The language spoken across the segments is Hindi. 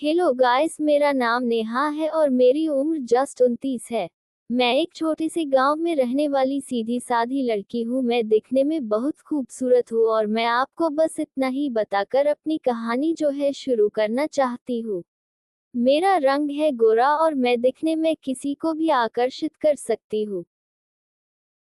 हेलो गाइस, मेरा नाम नेहा है और मेरी उम्र जस्ट 29 है। मैं एक छोटे से गांव में रहने वाली सीधी सादी लड़की हूँ। मैं दिखने में बहुत खूबसूरत हूँ और मैं आपको बस इतना ही बताकर अपनी कहानी जो है शुरू करना चाहती हूँ। मेरा रंग है गोरा और मैं दिखने में किसी को भी आकर्षित कर सकती हूँ।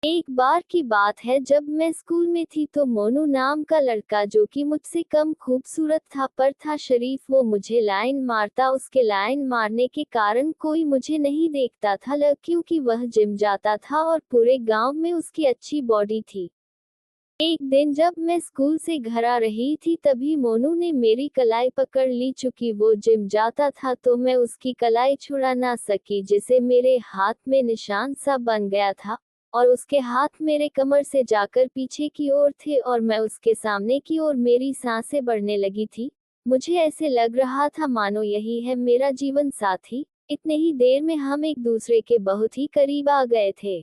एक बार की बात है, जब मैं स्कूल में थी तो मोनू नाम का लड़का, जो कि मुझसे कम खूबसूरत था पर था शरीफ, वो मुझे लाइन मारता। उसके लाइन मारने के कारण कोई मुझे नहीं देखता था, क्योंकि वह जिम जाता था और पूरे गांव में उसकी अच्छी बॉडी थी। एक दिन जब मैं स्कूल से घर आ रही थी तभी मोनू ने मेरी कलाई पकड़ ली। चूंकि वो जिम जाता था तो मैं उसकी कलाई छुड़ा ना सकी, जिसे मेरे हाथ में निशान सा बन गया था और उसके हाथ मेरे कमर से जाकर पीछे की ओर थे और मैं उसके सामने की ओर। मेरी सांसें बढ़ने लगी थी। मुझे ऐसे लग रहा था मानो यही है मेरा जीवन साथी। इतने ही देर में हम एक दूसरे के बहुत ही करीब आ गए थे।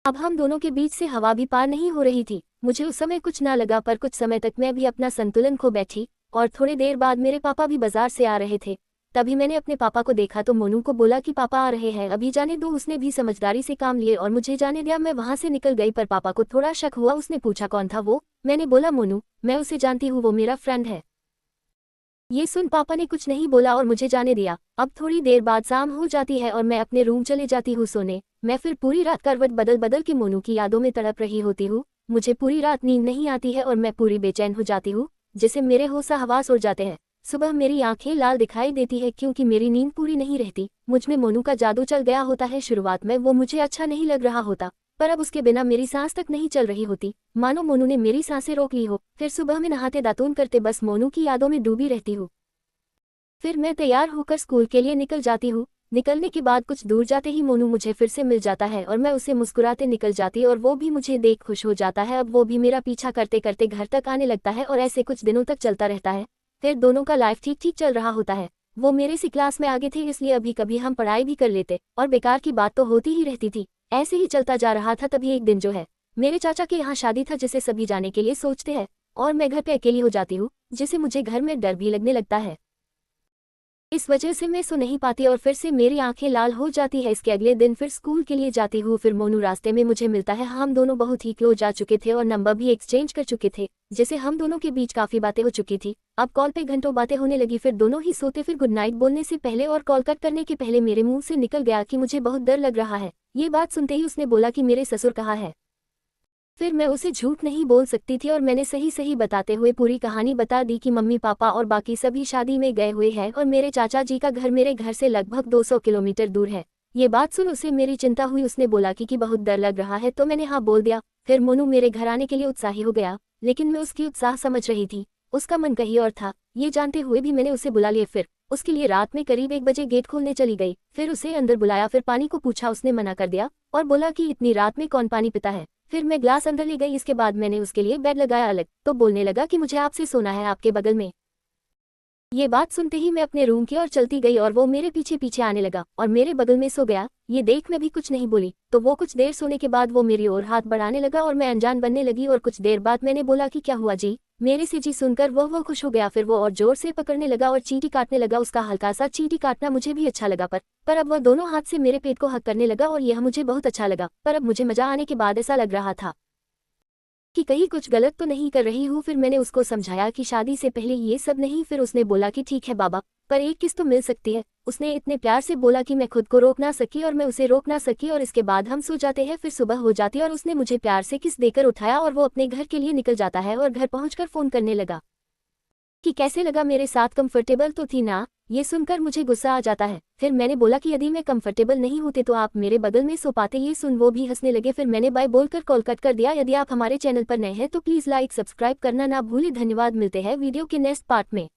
अब हम दोनों के बीच से हवा भी पार नहीं हो रही थी। मुझे उस समय कुछ ना लगा, पर कुछ समय तक मैं भी अपना संतुलन खो बैठी। और थोड़ी देर बाद मेरे पापा भी बाजार से आ रहे थे। तभी मैंने अपने पापा को देखा तो मोनू को बोला कि पापा आ रहे हैं, अभी जाने दो। उसने भी समझदारी से काम लिए और मुझे जाने दिया। मैं वहां से निकल गई, पर पापा को थोड़ा शक हुआ। उसने पूछा कौन था वो। मैंने बोला मोनू, मैं उसे जानती हूँ, वो मेरा फ्रेंड है। ये सुन पापा ने कुछ नहीं बोला और मुझे जाने दिया। अब थोड़ी देर बाद शाम हो जाती है और मैं अपने रूम चले जाती हूँ सोने। मैं फिर पूरी रात करवट बदल बदल के मोनू की यादों में तड़प रही होती हूँ। मुझे पूरी रात नींद नहीं आती है और मैं पूरी बेचैन हो जाती हूँ, जिससे मेरे होश हवास उड़ जाते हैं। सुबह मेरी आंखें लाल दिखाई देती है क्योंकि मेरी नींद पूरी नहीं रहती। मुझ में मोनू का जादू चल गया होता है। शुरुआत में वो मुझे अच्छा नहीं लग रहा होता, पर अब उसके बिना मेरी सांस तक नहीं चल रही होती, मानो मोनू ने मेरी सांसें रोक ली हो। फिर सुबह में नहाते दातून करते बस मोनू की यादों में डूबी रहती हूँ। फिर मैं तैयार होकर स्कूल के लिए निकल जाती हूँ। निकलने के बाद कुछ दूर जाते ही मोनू मुझे फिर से मिल जाता है और मैं उसे मुस्कुराते निकल जाती और वो भी मुझे देख खुश हो जाता है। अब वो भी मेरा पीछा करते करते घर तक आने लगता है और ऐसे कुछ दिनों तक चलता रहता है। फिर दोनों का लाइफ ठीक ठीक चल रहा होता है। वो मेरे से क्लास में आगे थे, इसलिए अभी कभी हम पढ़ाई भी कर लेते और बेकार की बात तो होती ही रहती थी। ऐसे ही चलता जा रहा था। तभी एक दिन जो है, मेरे चाचा के यहाँ शादी था जिसे सभी जाने के लिए सोचते हैं, और मैं घर पे अकेली हो जाती हूँ, जिसे मुझे घर में डर भी लगने लगता है। इस वजह से मैं सो नहीं पाती और फिर से मेरी आंखें लाल हो जाती है। इसके अगले दिन फिर स्कूल के लिए जाती हूँ। फिर मोनू रास्ते में मुझे मिलता है। हम दोनों बहुत ही क्लोज जा चुके थे और नंबर भी एक्सचेंज कर चुके थे, जिससे हम दोनों के बीच काफी बातें हो चुकी थी। अब कॉल पे घंटों बातें होने लगी। फिर दोनों ही सोते। फिर गुड नाइट बोलने से पहले और कॉल कट करने के पहले मेरे मुंह से निकल गया कि मुझे बहुत डर लग रहा है। ये बात सुनते ही उसने बोला कि मेरे ससुर कहाँ है। फिर मैं उसे झूठ नहीं बोल सकती थी और मैंने सही सही बताते हुए पूरी कहानी बता दी कि मम्मी पापा और बाकी सभी शादी में गए हुए हैं और मेरे चाचा जी का घर मेरे घर से लगभग 200 किलोमीटर दूर है। ये बात सुन उसे मेरी चिंता हुई। उसने बोला कि बहुत डर लग रहा है, तो मैंने हाँ बोल दिया। फिर मोनू मेरे घर आने के लिए उत्साही हो गया, लेकिन मैं उसकी उत्साह समझ रही थी, उसका मन कहीं और था। ये जानते हुए भी मैंने उसे बुला लिया। फिर उसके लिए रात में करीब 1 बजे गेट खोलने चली गई। फिर उसे अंदर बुलाया। फिर पानी को पूछा, उसने मना कर दिया और बोला कि इतनी रात में कौन पानी पीता है। फिर मैं ग्लास अंदर ले गई। इसके बाद मैंने उसके लिए बेड लगाया अलग, तो बोलने लगा कि मुझे आपसे सोना है, आपके बगल में। ये बात सुनते ही मैं अपने रूम की ओर चलती गई और वो मेरे पीछे पीछे आने लगा और मेरे बगल में सो गया। ये देख मैं भी कुछ नहीं बोली, तो वो कुछ देर सोने के बाद वो मेरी ओर हाथ बढ़ाने लगा और मैं अनजान बनने लगी। और कुछ देर बाद मैंने बोला कि क्या हुआ जी। मेरे से जी सुनकर वो खुश हो गया। फिर वो और जोर से पकड़ने लगा और चींटी काटने लगा। उसका हल्का सा चींटी काटना मुझे भी अच्छा लगा, पर अब वह दोनों हाथ से मेरे पेट को हक करने लगा और यह मुझे बहुत अच्छा लगा। पर अब मुझे मजा आने के बाद ऐसा लग रहा था कि कहीं कुछ गलत तो नहीं कर रही हूँ। फिर मैंने उसको समझाया कि शादी से पहले ये सब नहीं। फिर उसने बोला कि ठीक है बाबा, पर एक किस तो मिल सकती है। उसने इतने प्यार से बोला कि मैं खुद को रोक ना सकी और मैं उसे रोक ना सकी, और इसके बाद हम सो जाते हैं। फिर सुबह हो जाती है और उसने मुझे प्यार से किस देकर उठाया और वो अपने घर के लिए निकल जाता है और घर पहुंचकर फोन करने लगा कि कैसे लगा मेरे साथ, कंफर्टेबल तो थी ना। ये सुनकर मुझे गुस्सा आ जाता है। फिर मैंने बोला कि यदि मैं कंफर्टेबल नहीं होते तो आप मेरे बगल में सो पाते। ये सुन वो भी हंसने लगे। फिर मैंने बाय बोलकर कॉल कट कर दिया। यदि आप हमारे चैनल पर नए हैं तो प्लीज लाइक सब्सक्राइब करना ना भूलें। धन्यवाद। मिलते हैं वीडियो के नेक्स्ट पार्ट में।